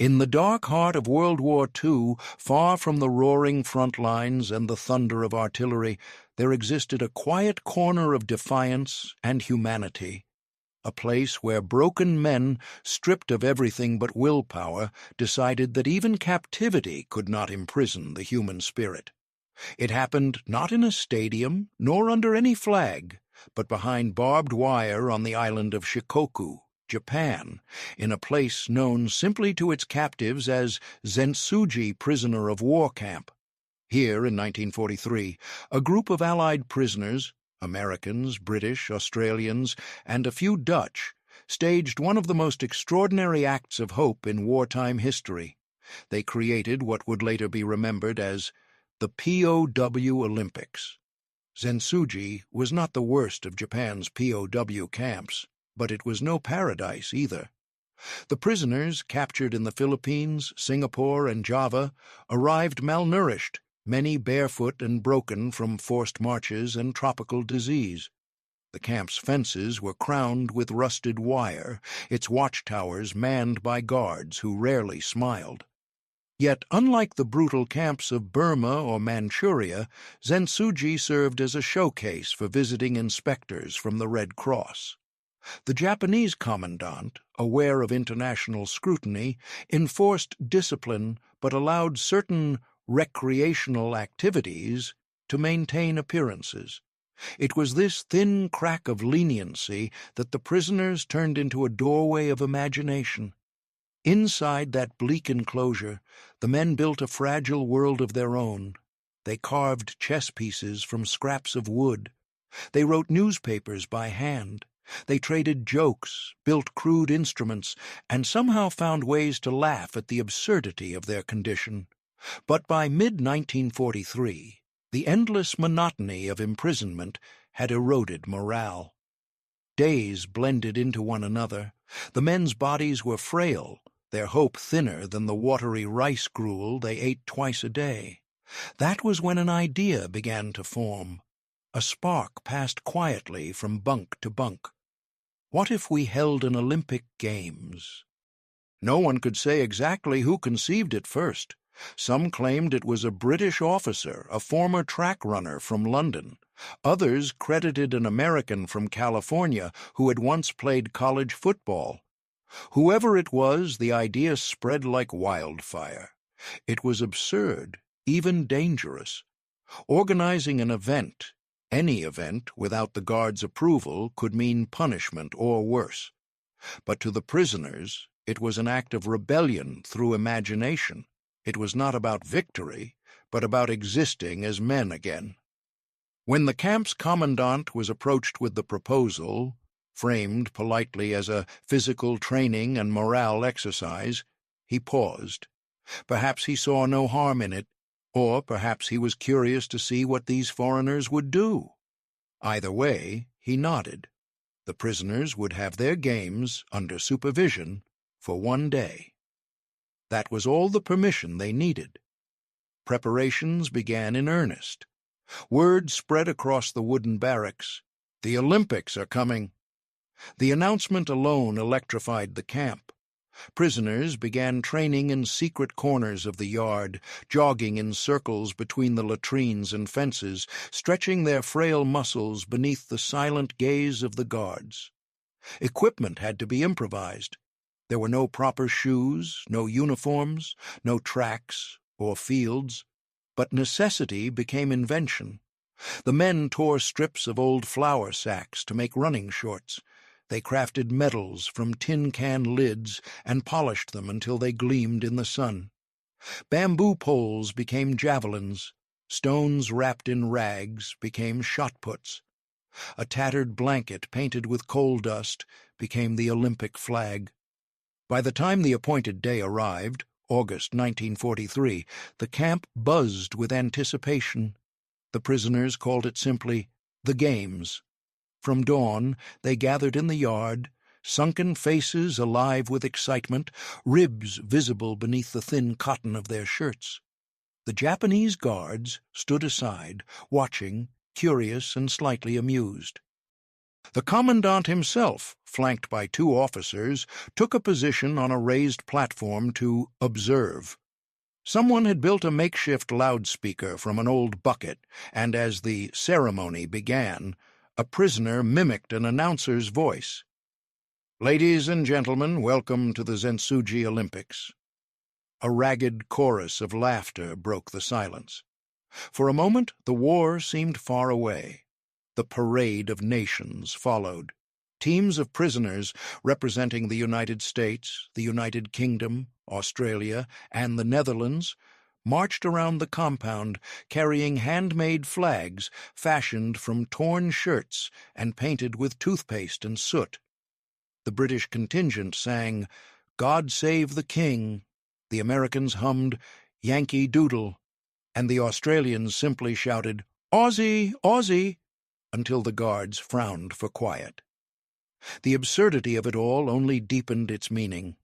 In the dark heart of World War II, far from the roaring front lines and the thunder of artillery, there existed a quiet corner of defiance and humanity, a place where broken men, stripped of everything but willpower, decided that even captivity could not imprison the human spirit. It happened not in a stadium, nor under any flag, but behind barbed wire on the island of Shikoku, Japan, in a place known simply to its captives as Zentsuji Prisoner of War Camp. Here, in 1943, a group of Allied prisoners, Americans, British, Australians, and a few Dutch, staged one of the most extraordinary acts of hope in wartime history. They created what would later be remembered as the POW Olympics. Zentsuji was not the worst of Japan's POW camps, but it was no paradise either. The prisoners, captured in the Philippines, Singapore, and Java, arrived malnourished, many barefoot and broken from forced marches and tropical disease. The camp's fences were crowned with rusted wire, its watchtowers manned by guards who rarely smiled. Yet, unlike the brutal camps of Burma or Manchuria, Zentsuji served as a showcase for visiting inspectors from the Red Cross. The Japanese commandant, aware of international scrutiny, enforced discipline but allowed certain recreational activities to maintain appearances. It was this thin crack of leniency that the prisoners turned into a doorway of imagination. Inside that bleak enclosure, the men built a fragile world of their own. They carved chess pieces from scraps of wood. They wrote newspapers by hand. They traded jokes, built crude instruments, and somehow found ways to laugh at the absurdity of their condition. But by mid-1943, the endless monotony of imprisonment had eroded morale. Days blended into one another. The men's bodies were frail, their hope thinner than the watery rice gruel they ate twice a day. That was when an idea began to form. A spark passed quietly from bunk to bunk. What if we held an Olympic Games? No one could say exactly who conceived it first. Some claimed it was a British officer, a former track runner from London. Others credited an American from California who had once played college football. Whoever it was, the idea spread like wildfire. It was absurd, even dangerous. Organizing an event, any event, without the guards' approval could mean punishment or worse. But to the prisoners, it was an act of rebellion through imagination. It was not about victory, but about existing as men again. When the camp's commandant was approached with the proposal, framed politely as a physical training and morale exercise, he paused. Perhaps he saw no harm in it, or perhaps he was curious to see what these foreigners would do. Either way, he nodded. The prisoners would have their games under supervision for one day. That was all the permission they needed. Preparations began in earnest. Word spread across the wooden barracks. The Olympics are coming. The announcement alone electrified the camp. Prisoners began training in secret corners of the yard, jogging in circles between the latrines and fences, stretching their frail muscles beneath the silent gaze of the guards. Equipment had to be improvised. There were no proper shoes, no uniforms, no tracks or fields, but necessity became invention. The men tore strips of old flour sacks to make running shorts. They crafted medals from tin can lids and polished them until they gleamed in the sun. Bamboo poles became javelins. Stones wrapped in rags became shot puts. A tattered blanket painted with coal dust became the Olympic flag. By the time the appointed day arrived, August 1943, the camp buzzed with anticipation. The prisoners called it simply the Games. From dawn, they gathered in the yard, sunken faces alive with excitement, ribs visible beneath the thin cotton of their shirts. The Japanese guards stood aside, watching, curious and slightly amused. The commandant himself, flanked by two officers, took a position on a raised platform to observe. Someone had built a makeshift loudspeaker from an old bucket, and as the ceremony began, a prisoner mimicked an announcer's voice. "Ladies and gentlemen, welcome to the WWII Olympics." A ragged chorus of laughter broke the silence. For a moment, the war seemed far away. The parade of nations followed. Teams of prisoners representing the United States, the United Kingdom, Australia, and the Netherlands marched around the compound carrying handmade flags fashioned from torn shirts and painted with toothpaste and soot. The British contingent sang, "God Save the King," the Americans hummed, "Yankee Doodle," and the Australians simply shouted, "Aussie, Aussie," until the guards frowned for quiet. The absurdity of it all only deepened its meaning.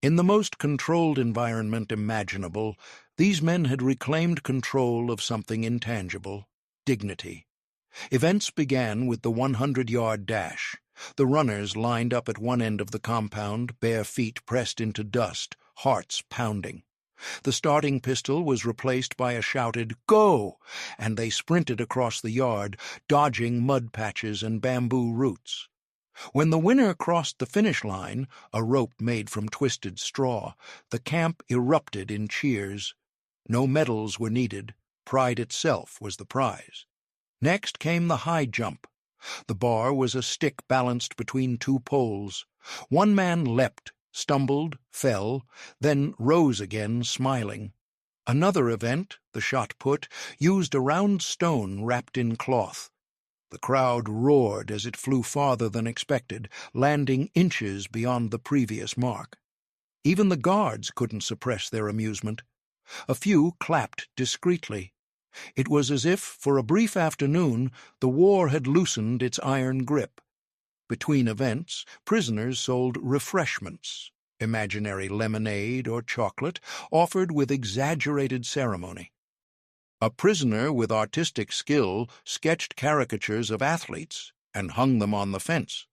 In the most controlled environment imaginable, these men had reclaimed control of something intangible, dignity. Events began with the 100-yard dash. The runners lined up at one end of the compound, bare feet pressed into dust, hearts pounding. The starting pistol was replaced by a shouted, "Go!" and they sprinted across the yard, dodging mud patches and bamboo roots. When the winner crossed the finish line, a rope made from twisted straw, the camp erupted in cheers. No medals were needed. Pride itself was the prize. Next came the high jump. The bar was a stick balanced between two poles. One man leapt, stumbled, fell, then rose again, smiling. Another event, the shot put, used a round stone wrapped in cloth. The crowd roared as it flew farther than expected, landing inches beyond the previous mark. Even the guards couldn't suppress their amusement. A few clapped discreetly. It was as if, for a brief afternoon, the war had loosened its iron grip. Between events, prisoners sold refreshments, imaginary lemonade or chocolate, offered with exaggerated ceremony. A prisoner with artistic skill sketched caricatures of athletes and hung them on the fence.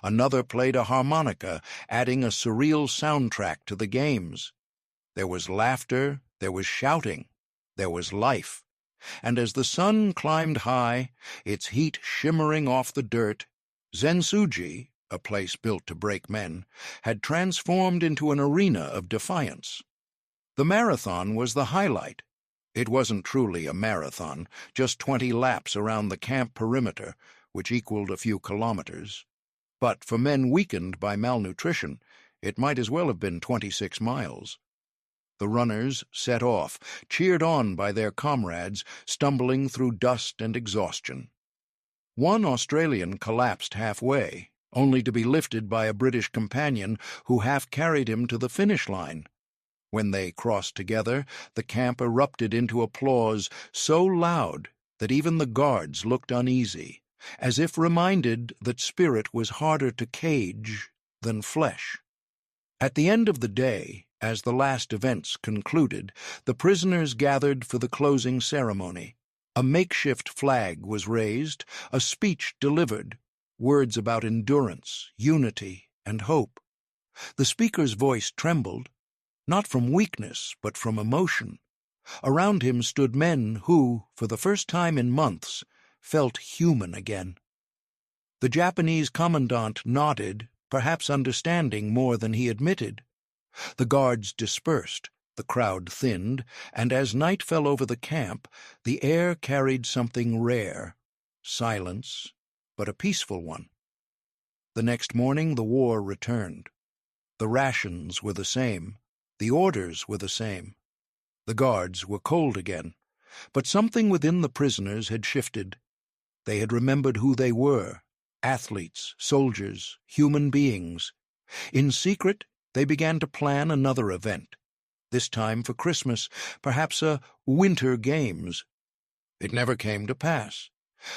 Another played a harmonica, adding a surreal soundtrack to the games. There was laughter, there was shouting, there was life. And as the sun climbed high, its heat shimmering off the dirt, WWII, a place built to break men, had transformed into an arena of defiance. The marathon was the highlight. It wasn't truly a marathon, just 20 laps around the camp perimeter, which equaled a few kilometers. But for men weakened by malnutrition, it might as well have been 26 miles. The runners set off, cheered on by their comrades, stumbling through dust and exhaustion. One Australian collapsed halfway, only to be lifted by a British companion who half-carried him to the finish line. When they crossed together, the camp erupted into applause so loud that even the guards looked uneasy, as if reminded that spirit was harder to cage than flesh. At the end of the day, as the last events concluded, the prisoners gathered for the closing ceremony. A makeshift flag was raised, a speech delivered, words about endurance, unity, and hope. The speaker's voice trembled, not from weakness, but from emotion. Around him stood men who, for the first time in months, felt human again. The Japanese commandant nodded, perhaps understanding more than he admitted. The guards dispersed, the crowd thinned, and as night fell over the camp, the air carried something rare, silence, but a peaceful one. The next morning the war returned. The rations were the same, the orders were the same. The guards were cold again, but something within the prisoners had shifted. They had remembered who they were, athletes, soldiers, human beings. In secret, they began to plan another event, this time for Christmas, perhaps a Winter Games. It never came to pass.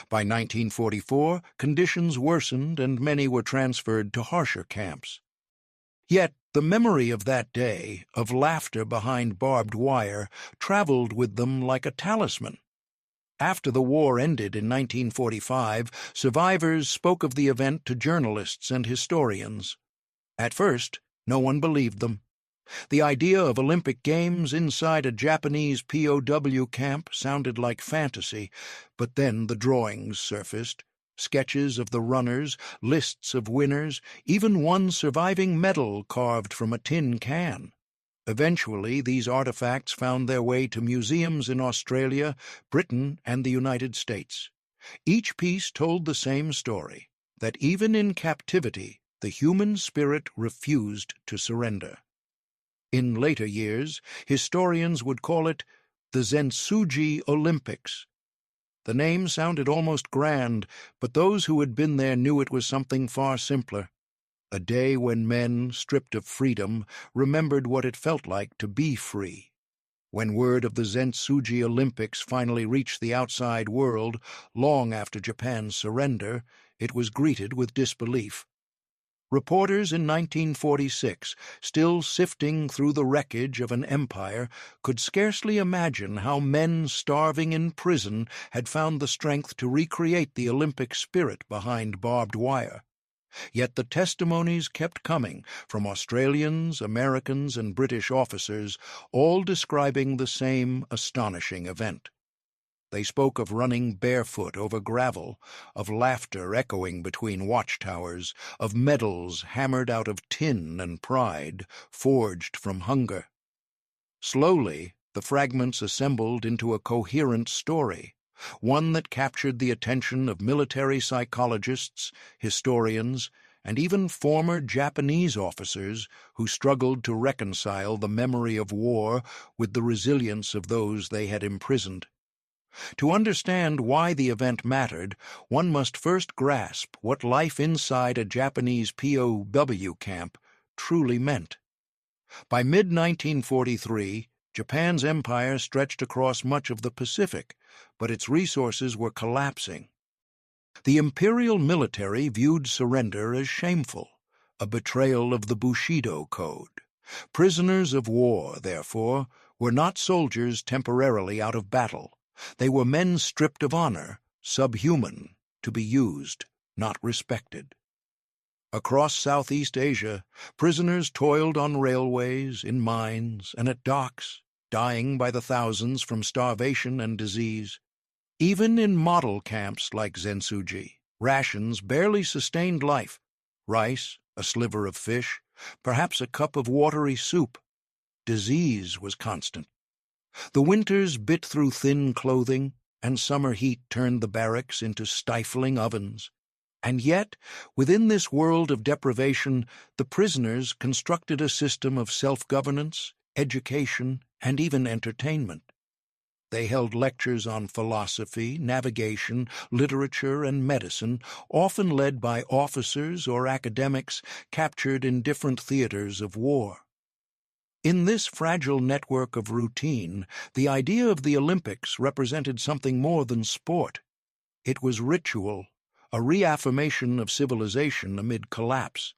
By 1944, conditions worsened and many were transferred to harsher camps. Yet the memory of that day, of laughter behind barbed wire, traveled with them like a talisman. After the war ended in 1945, survivors spoke of the event to journalists and historians. At first, no one believed them. The idea of Olympic Games inside a Japanese POW camp sounded like fantasy, but then the drawings surfaced. Sketches of the runners, lists of winners, even one surviving medal carved from a tin can. Eventually, these artifacts found their way to museums in Australia, Britain, and the United States. Each piece told the same story, that even in captivity, the human spirit refused to surrender. In later years, historians would call it the WWII Olympics. The name sounded almost grand, but those who had been there knew it was something far simpler. A day when men, stripped of freedom, remembered what it felt like to be free. When word of the WWII Olympics finally reached the outside world, long after Japan's surrender, it was greeted with disbelief. Reporters in 1946, still sifting through the wreckage of an empire, could scarcely imagine how men starving in prison had found the strength to recreate the Olympic spirit behind barbed wire. Yet the testimonies kept coming from Australians, Americans, and British officers, all describing the same astonishing event. They spoke of running barefoot over gravel, of laughter echoing between watchtowers, of medals hammered out of tin and pride, forged from hunger. Slowly, the fragments assembled into a coherent story, one that captured the attention of military psychologists, historians, and even former Japanese officers who struggled to reconcile the memory of war with the resilience of those they had imprisoned. To understand why the event mattered, one must first grasp what life inside a Japanese POW camp truly meant. By mid-1943, Japan's empire stretched across much of the Pacific, but its resources were collapsing. The imperial military viewed surrender as shameful, a betrayal of the Bushido Code. Prisoners of war, therefore, were not soldiers temporarily out of battle. They were men stripped of honor, subhuman, to be used, not respected. Across Southeast Asia, prisoners toiled on railways, in mines, and at docks, dying by the thousands from starvation and disease. Even in model camps like WWII, rations barely sustained life. Rice, a sliver of fish, perhaps a cup of watery soup. Disease was constant. The winters bit through thin clothing, and summer heat turned the barracks into stifling ovens. And yet, within this world of deprivation, the prisoners constructed a system of self-governance, education, and even entertainment. They held lectures on philosophy, navigation, literature, and medicine, often led by officers or academics captured in different theaters of war. In this fragile network of routine, the idea of the Olympics represented something more than sport. It was ritual, a reaffirmation of civilization amid collapse.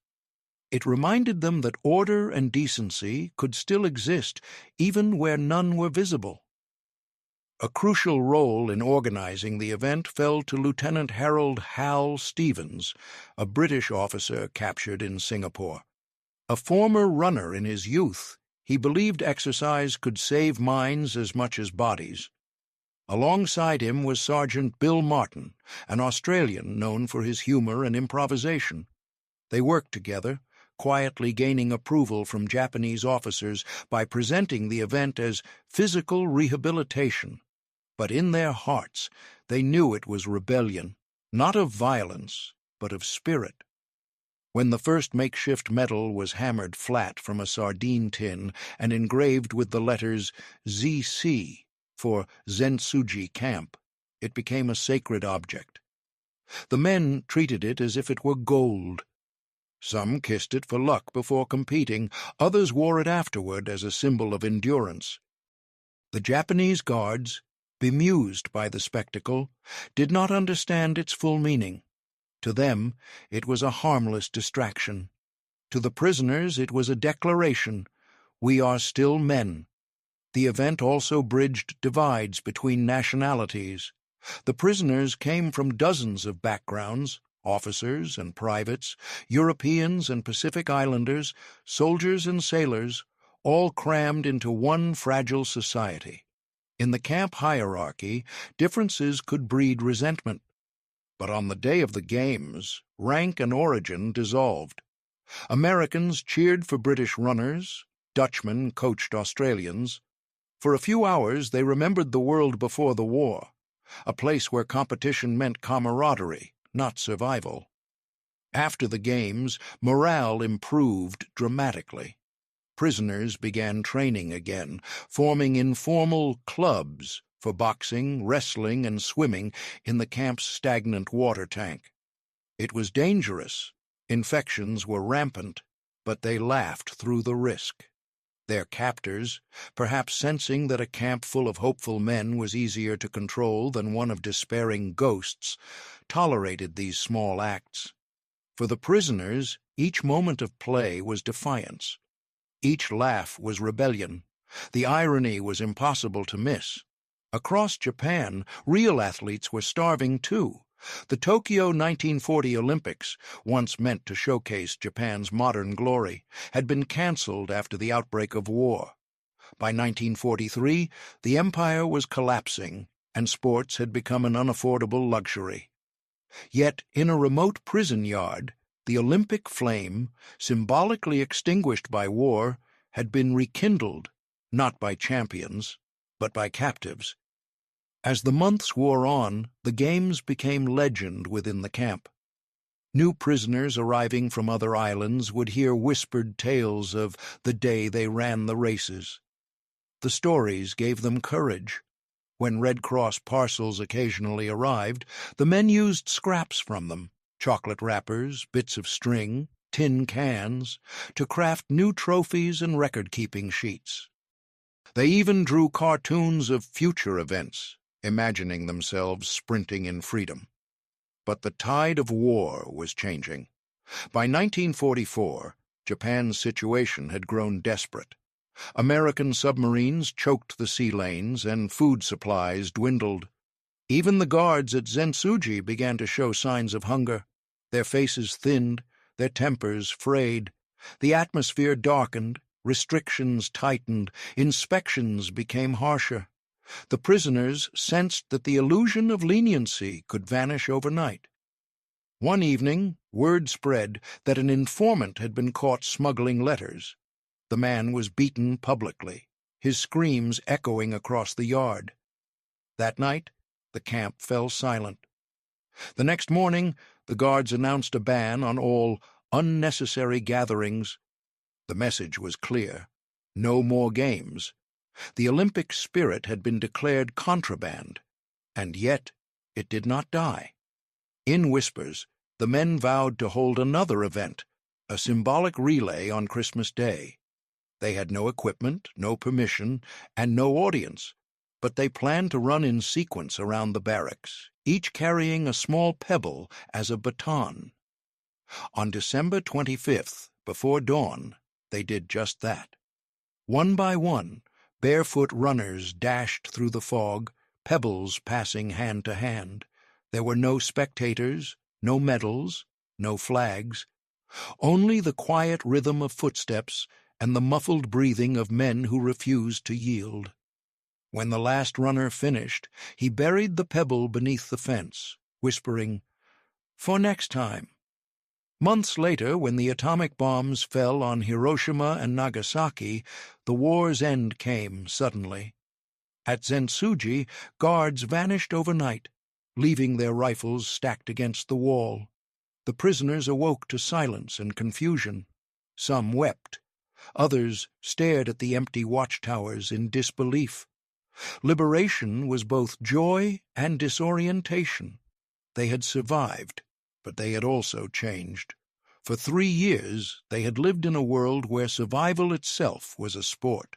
It reminded them that order and decency could still exist even where none were visible. A crucial role in organizing the event fell to Lieutenant Harold Hal Stevens, a British officer captured in Singapore. A former runner in his youth, he believed exercise could save minds as much as bodies. Alongside him was Sergeant Bill Martin, an Australian known for his humor and improvisation. They worked together, quietly gaining approval from Japanese officers by presenting the event as physical rehabilitation. But in their hearts, they knew it was rebellion, not of violence, but of spirit. When the first makeshift medal was hammered flat from a sardine tin and engraved with the letters ZC for WWII Camp, it became a sacred object. The men treated it as if it were gold. Some kissed it for luck before competing, others wore it afterward as a symbol of endurance. The Japanese guards, bemused by the spectacle, did not understand its full meaning. To them, it was a harmless distraction. To the prisoners, it was a declaration, "We are still men." The event also bridged divides between nationalities. The prisoners came from dozens of backgrounds, officers and privates, Europeans and Pacific Islanders, soldiers and sailors, all crammed into one fragile society. In the camp hierarchy, differences could breed resentment. But on the day of the games, rank and origin dissolved. Americans cheered for British runners, Dutchmen coached Australians. For a few hours they remembered the world before the war, a place where competition meant camaraderie, not survival. After the games, morale improved dramatically. Prisoners began training again, forming informal clubs for boxing, wrestling, and swimming in the camp's stagnant water tank. It was dangerous. Infections were rampant, but they laughed through the risk. Their captors, perhaps sensing that a camp full of hopeful men was easier to control than one of despairing ghosts, tolerated these small acts. For the prisoners, each moment of play was defiance. Each laugh was rebellion. The irony was impossible to miss. Across Japan, real athletes were starving too. The Tokyo 1940 Olympics, once meant to showcase Japan's modern glory, had been cancelled after the outbreak of war. By 1943, the empire was collapsing, and sports had become an unaffordable luxury. Yet, in a remote prison yard, the Olympic flame, symbolically extinguished by war, had been rekindled, not by champions, but by captives. As the months wore on, the games became legend within the camp. New prisoners arriving from other islands would hear whispered tales of the day they ran the races. The stories gave them courage. When Red Cross parcels occasionally arrived, the men used scraps from them, chocolate wrappers, bits of string, tin cans, to craft new trophies and record-keeping sheets. They even drew cartoons of future events, imagining themselves sprinting in freedom. But the tide of war was changing. By 1944, Japan's situation had grown desperate. American submarines choked the sea lanes and food supplies dwindled. Even the guards at Zensuji began to show signs of hunger. Their faces thinned, their tempers frayed. The atmosphere darkened, restrictions tightened, inspections became harsher. The prisoners sensed that the illusion of leniency could vanish overnight. One evening, word spread that an informant had been caught smuggling letters. The man was beaten publicly, his screams echoing across the yard. That night, the camp fell silent. The next morning, the guards announced a ban on all unnecessary gatherings. The message was clear: no more games. The Olympic spirit had been declared contraband, and yet it did not die. In whispers, the men vowed to hold another event, a symbolic relay on Christmas Day. They had no equipment, no permission, and no audience, but they planned to run in sequence around the barracks, each carrying a small pebble as a baton. On December 25th, before dawn, they did just that. One by one, barefoot runners dashed through the fog, pebbles passing hand to hand. There were no spectators, no medals, no flags, only the quiet rhythm of footsteps and the muffled breathing of men who refused to yield. When the last runner finished, he buried the pebble beneath the fence, whispering, "For next time." Months later, when the atomic bombs fell on Hiroshima and Nagasaki, the war's end came suddenly. At Zensuji, guards vanished overnight, leaving their rifles stacked against the wall. The prisoners awoke to silence and confusion. Some wept. Others stared at the empty watchtowers in disbelief. Liberation was both joy and disorientation. They had survived, but they had also changed. For 3 years, they had lived in a world where survival itself was a sport.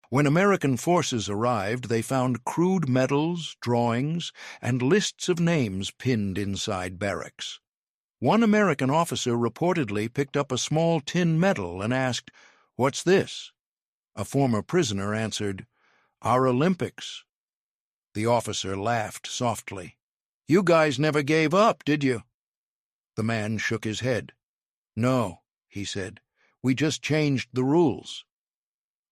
When American forces arrived, they found crude medals, drawings, and lists of names pinned inside barracks. One American officer reportedly picked up a small tin medal and asked, "What's this?" A former prisoner answered, "Our Olympics." The officer laughed softly. "You guys never gave up, did you?" The man shook his head. "No," he said. "We just changed the rules."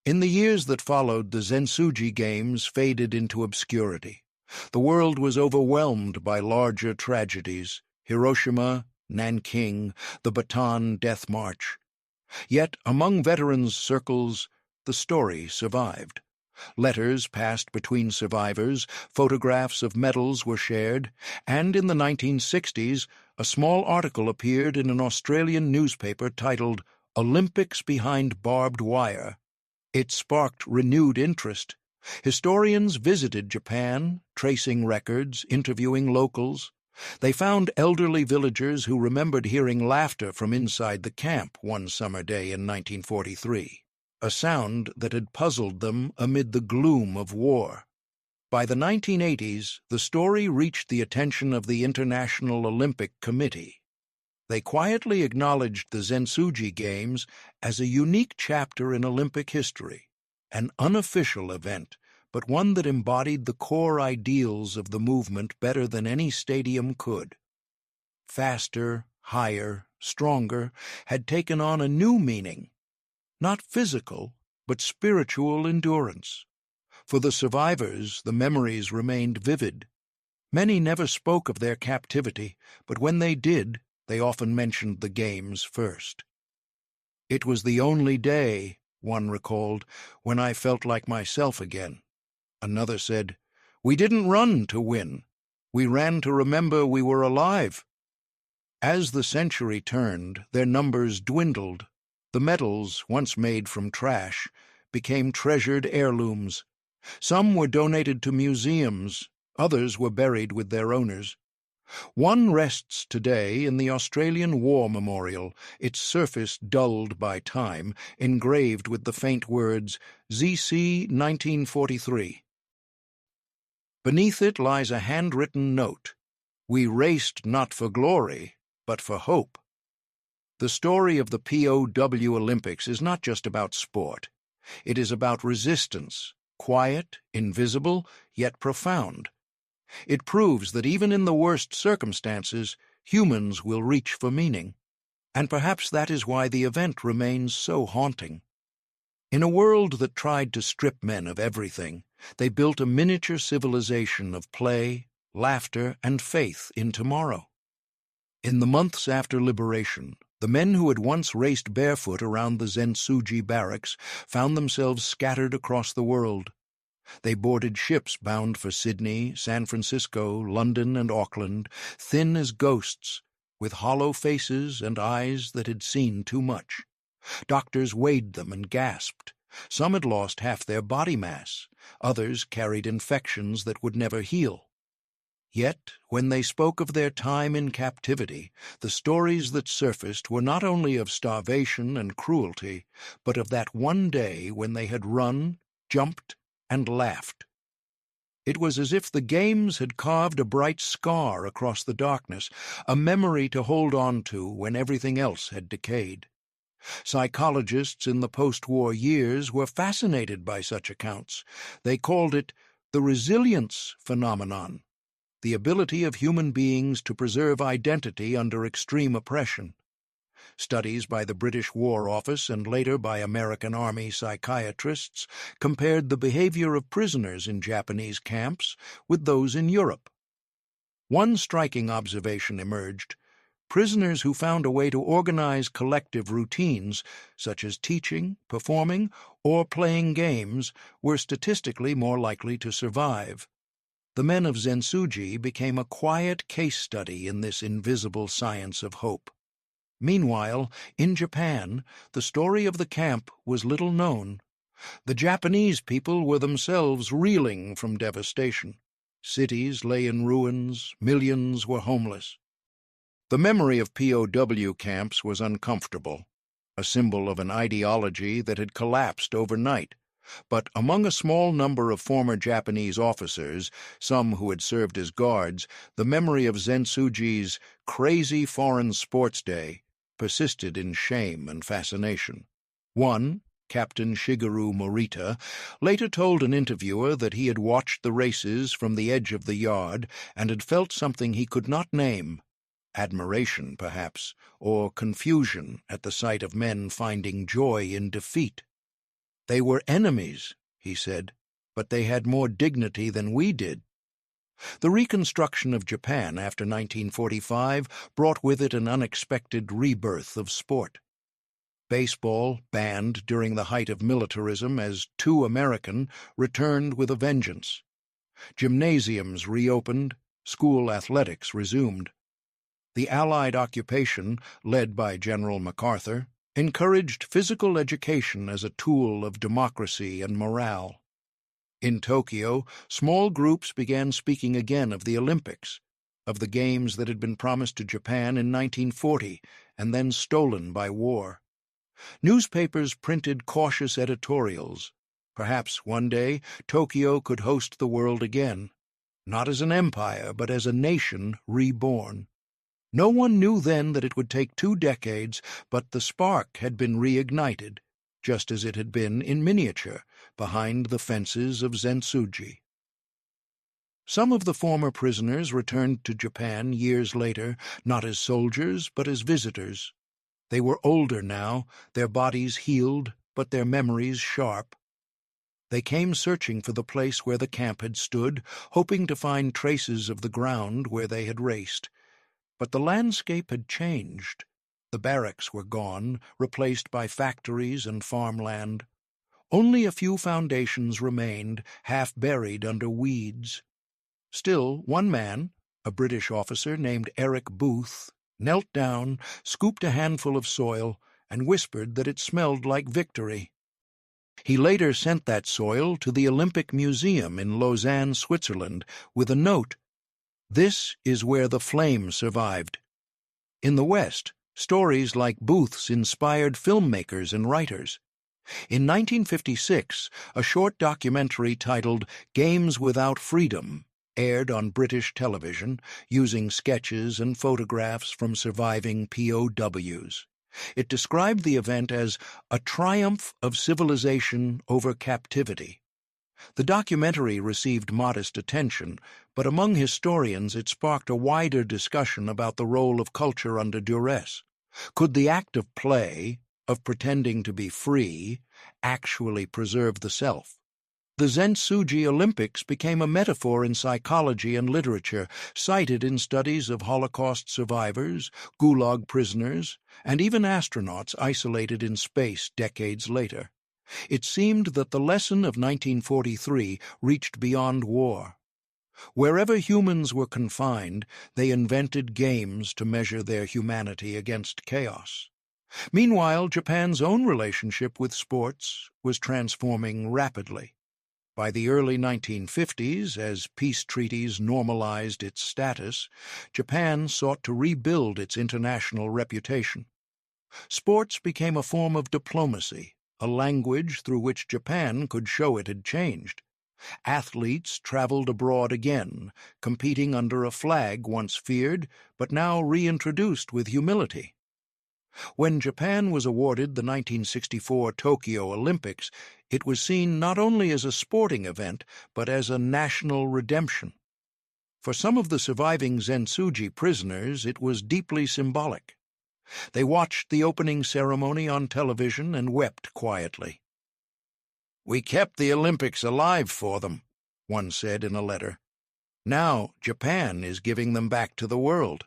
In the years that followed, the Zensuji Games faded into obscurity. The world was overwhelmed by larger tragedies: Hiroshima, Nanking, the Bataan Death March. Yet, among veterans' circles, the story survived. Letters passed between survivors, photographs of medals were shared, and in the 1960s, a small article appeared in an Australian newspaper titled "Olympics Behind Barbed Wire." It sparked renewed interest. Historians visited Japan, tracing records, interviewing locals. They found elderly villagers who remembered hearing laughter from inside the camp one summer day in 1943, a sound that had puzzled them amid the gloom of war. By the 1980s, the story reached the attention of the International Olympic Committee. They quietly acknowledged the Zensuji Games as a unique chapter in Olympic history, an unofficial event, but one that embodied the core ideals of the movement better than any stadium could. Faster, higher, stronger had taken on a new meaning, not physical, but spiritual endurance. For the survivors, the memories remained vivid. Many never spoke of their captivity, but when they did, they often mentioned the games first. "It was the only day," one recalled, "when I felt like myself again." Another said, "We didn't run to win. We ran to remember we were alive." As the century turned, their numbers dwindled. The medals, once made from trash, became treasured heirlooms. Some were donated to museums, others were buried with their owners. One rests today in the Australian War Memorial, its surface dulled by time, engraved with the faint words, ZC 1943. Beneath it lies a handwritten note: "We raced not for glory, but for hope." The story of the POW Olympics is not just about sport. It is about resistance, quiet, invisible, yet profound. It proves that even in the worst circumstances, humans will reach for meaning. And perhaps that is why the event remains so haunting. In a world that tried to strip men of everything, they built a miniature civilization of play, laughter, and faith in tomorrow. In the months after liberation, the men who had once raced barefoot around the Zensuji barracks found themselves scattered across the world. They boarded ships bound for Sydney, San Francisco, London, and Auckland, thin as ghosts, with hollow faces and eyes that had seen too much. Doctors weighed them and gasped. Some had lost half their body mass. Others carried infections that would never heal. Yet, when they spoke of their time in captivity, the stories that surfaced were not only of starvation and cruelty, but of that one day when they had run, jumped, and laughed. It was as if the games had carved a bright scar across the darkness, a memory to hold on to when everything else had decayed. Psychologists in the post-war years were fascinated by such accounts. They called it the resilience phenomenon, the ability of human beings to preserve identity under extreme oppression. Studies by the British War Office and later by American Army psychiatrists compared the behavior of prisoners in Japanese camps with those in Europe. One striking observation emerged: prisoners who found a way to organize collective routines, such as teaching, performing, or playing games, were statistically more likely to survive. The men of Zensuji became a quiet case study in this invisible science of hope. Meanwhile, in Japan, the story of the camp was little known. The Japanese people were themselves reeling from devastation. Cities lay in ruins, millions were homeless. The memory of POW camps was uncomfortable, a symbol of an ideology that had collapsed overnight. But among a small number of former Japanese officers, some who had served as guards, the memory of Zensuji's crazy foreign sports day persisted in shame and fascination. One, Captain Shigeru Morita, later told an interviewer that he had watched the races from the edge of the yard and had felt something he could not name. Admiration, perhaps, or confusion at the sight of men finding joy in defeat. They were enemies, he said, but they had more dignity than we did. The reconstruction of Japan after 1945 brought with it an unexpected rebirth of sport. Baseball, banned during the height of militarism as too American, returned with a vengeance. Gymnasiums reopened, school athletics resumed. The Allied occupation, led by General MacArthur, encouraged physical education as a tool of democracy and morale. In Tokyo, small groups began speaking again of the Olympics, of the games that had been promised to Japan in 1940 and then stolen by war. Newspapers printed cautious editorials. Perhaps one day Tokyo could host the world again, not as an empire, but as a nation reborn. No one knew then that it would take 2 decades, but the spark had been reignited, just as it had been in miniature, behind the fences of Zentsuji. Some of the former prisoners returned to Japan years later, not as soldiers, but as visitors. They were older now, their bodies healed, but their memories sharp. They came searching for the place where the camp had stood, hoping to find traces of the ground where they had raced. But the landscape had changed. The barracks were gone, replaced by factories and farmland. Only a few foundations remained, half buried under weeds. Still, one man, a British officer named Eric Booth, knelt down, scooped a handful of soil, and whispered that it smelled like victory. He later sent that soil to the Olympic Museum in Lausanne, Switzerland, with a note, "This is where the flame survived." In the West, stories like Booth's inspired filmmakers and writers. In 1956, a short documentary titled Games Without Freedom aired on British television, using sketches and photographs from surviving POWs. It described the event as a triumph of civilization over captivity. The documentary received modest attention, but among historians it sparked a wider discussion about the role of culture under duress. Could the act of play, of pretending to be free, actually preserve the self? The Zentsuji Olympics became a metaphor in psychology and literature, cited in studies of Holocaust survivors, Gulag prisoners, and even astronauts isolated in space decades later. It seemed that the lesson of 1943 reached beyond war. Wherever humans were confined, they invented games to measure their humanity against chaos. Meanwhile, Japan's own relationship with sports was transforming rapidly. By the early 1950s, as peace treaties normalized its status, Japan sought to rebuild its international reputation. Sports became a form of diplomacy, a language through which Japan could show it had changed. Athletes traveled abroad again, competing under a flag once feared, but now reintroduced with humility. When Japan was awarded the 1964 Tokyo Olympics, it was seen not only as a sporting event, but as a national redemption. For some of the surviving Zentsuji prisoners, it was deeply symbolic. They watched the opening ceremony on television and wept quietly. "We kept the Olympics alive for them," one said in a letter. "Now Japan is giving them back to the world."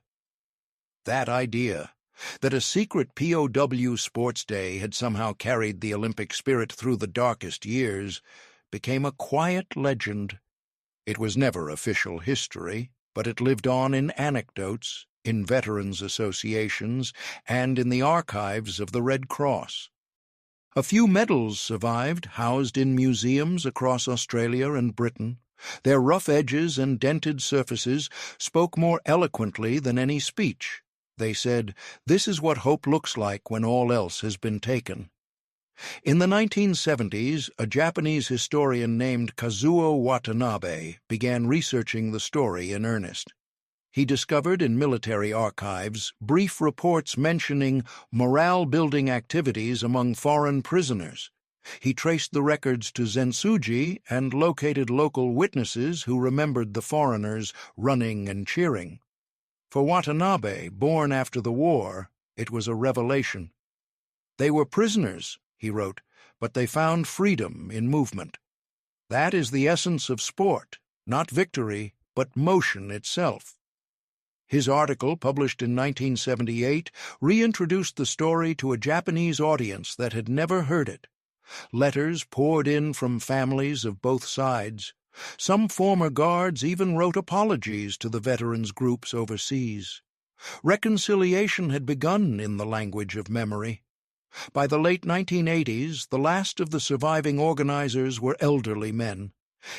That idea, that a secret POW sports day had somehow carried the Olympic spirit through the darkest years, became a quiet legend. It was never official history, but it lived on in anecdotes, in veterans' associations, and in the archives of the Red Cross. A few medals survived, housed in museums across Australia and Britain. Their rough edges and dented surfaces spoke more eloquently than any speech. They said, "This is what hope looks like when all else has been taken." In the 1970s, a Japanese historian named Kazuo Watanabe began researching the story in earnest. He discovered in military archives brief reports mentioning morale-building activities among foreign prisoners, He traced the records to Zensuji and located local witnesses who remembered the foreigners running and cheering. For Watanabe, born after the war, it was a revelation. "They were prisoners," he wrote, "but they found freedom in movement. That is the essence of sport, not victory, but motion itself." His article, published in 1978, reintroduced the story to a Japanese audience that had never heard it. Letters poured in from families of both sides. Some former guards even wrote apologies to the veterans' groups overseas. Reconciliation had begun in the language of memory. By the late 1980s, the last of the surviving organizers were elderly men,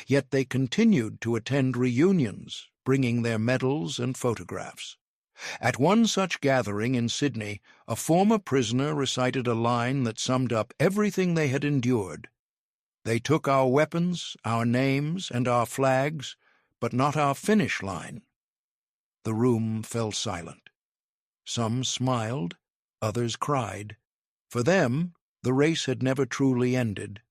yet they continued to attend reunions, bringing their medals and photographs. At one such gathering in Sydney, a former prisoner recited a line that summed up everything they had endured. "They took our weapons, our names, and our flags, but not our finish line." The room fell silent. Some smiled, others cried. For them, the race had never truly ended.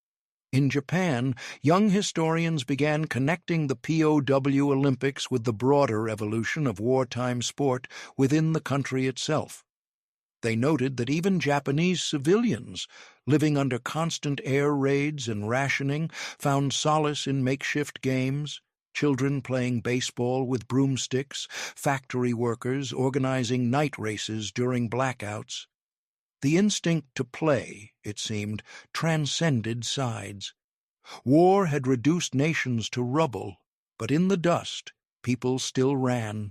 In Japan, young historians began connecting the POW Olympics with the broader evolution of wartime sport within the country itself. They noted that even Japanese civilians, living under constant air raids and rationing, found solace in makeshift games, children playing baseball with broomsticks, factory workers organizing night races during blackouts. The instinct to play, it seemed, transcended sides. War had reduced nations to rubble, but in the dust, people still ran.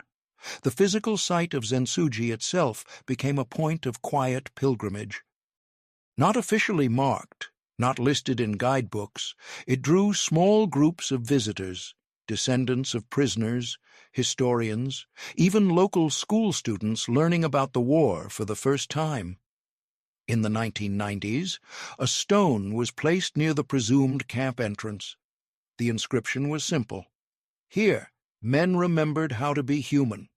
The physical site of Zensuji itself became a point of quiet pilgrimage. Not officially marked, not listed in guidebooks, it drew small groups of visitors, descendants of prisoners, historians, even local school students learning about the war for the first time. In the 1990s, a stone was placed near the presumed camp entrance. The inscription was simple: "Here, men remembered how to be human."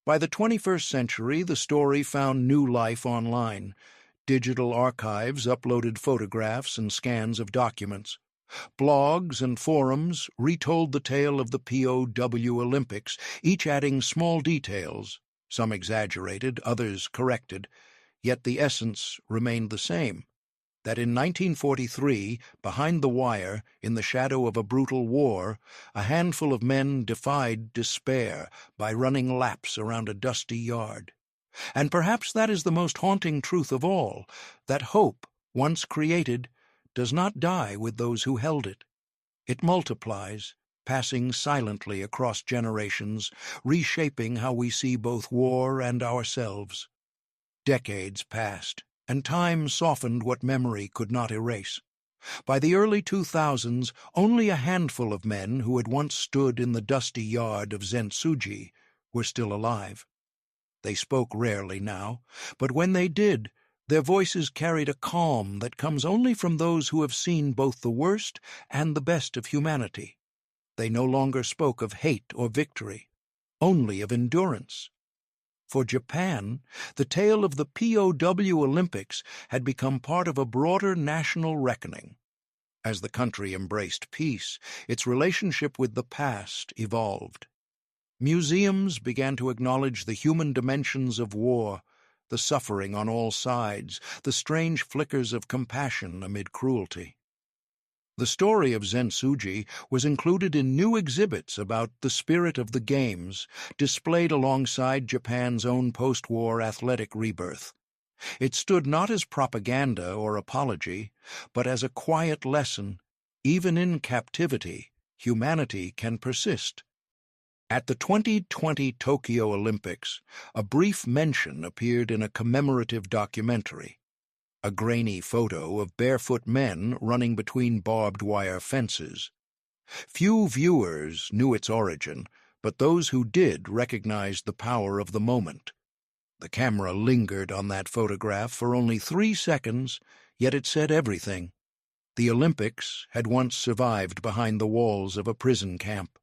By the 21st century, the story found new life online. Digital archives uploaded photographs and scans of documents. Blogs and forums retold the tale of the POW Olympics, each adding small details, some exaggerated, others corrected. Yet the essence remained the same, that in 1943, behind the wire, in the shadow of a brutal war, a handful of men defied despair by running laps around a dusty yard. And perhaps that is the most haunting truth of all, that hope, once created, does not die with those who held it. It multiplies, passing silently across generations, reshaping how we see both war and ourselves. Decades passed, and time softened what memory could not erase. By the early 2000s, only a handful of men who had once stood in the dusty yard of Zensuji were still alive. They spoke rarely now, but when they did, their voices carried a calm that comes only from those who have seen both the worst and the best of humanity. They no longer spoke of hate or victory, only of endurance. For Japan, the tale of the POW Olympics had become part of a broader national reckoning. As the country embraced peace, its relationship with the past evolved. Museums began to acknowledge the human dimensions of war, the suffering on all sides, the strange flickers of compassion amid cruelty. The story of Zensuji was included in new exhibits about the spirit of the Games, displayed alongside Japan's own post-war athletic rebirth. It stood not as propaganda or apology, but as a quiet lesson. Even in captivity, humanity can persist. At the 2020 Tokyo Olympics, a brief mention appeared in a commemorative documentary. A grainy photo of barefoot men running between barbed wire fences. Few viewers knew its origin, but those who did recognized the power of the moment. The camera lingered on that photograph for only 3 seconds, yet it said everything. The Olympics had once survived behind the walls of a prison camp.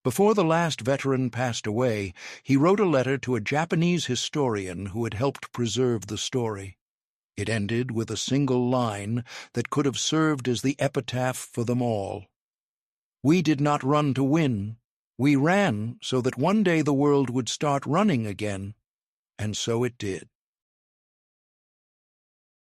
Before the last veteran passed away, he wrote a letter to a Japanese historian who had helped preserve the story. It ended with a single line that could have served as the epitaph for them all. We did not run to win. We ran so that one day the world would start running again, and so it did.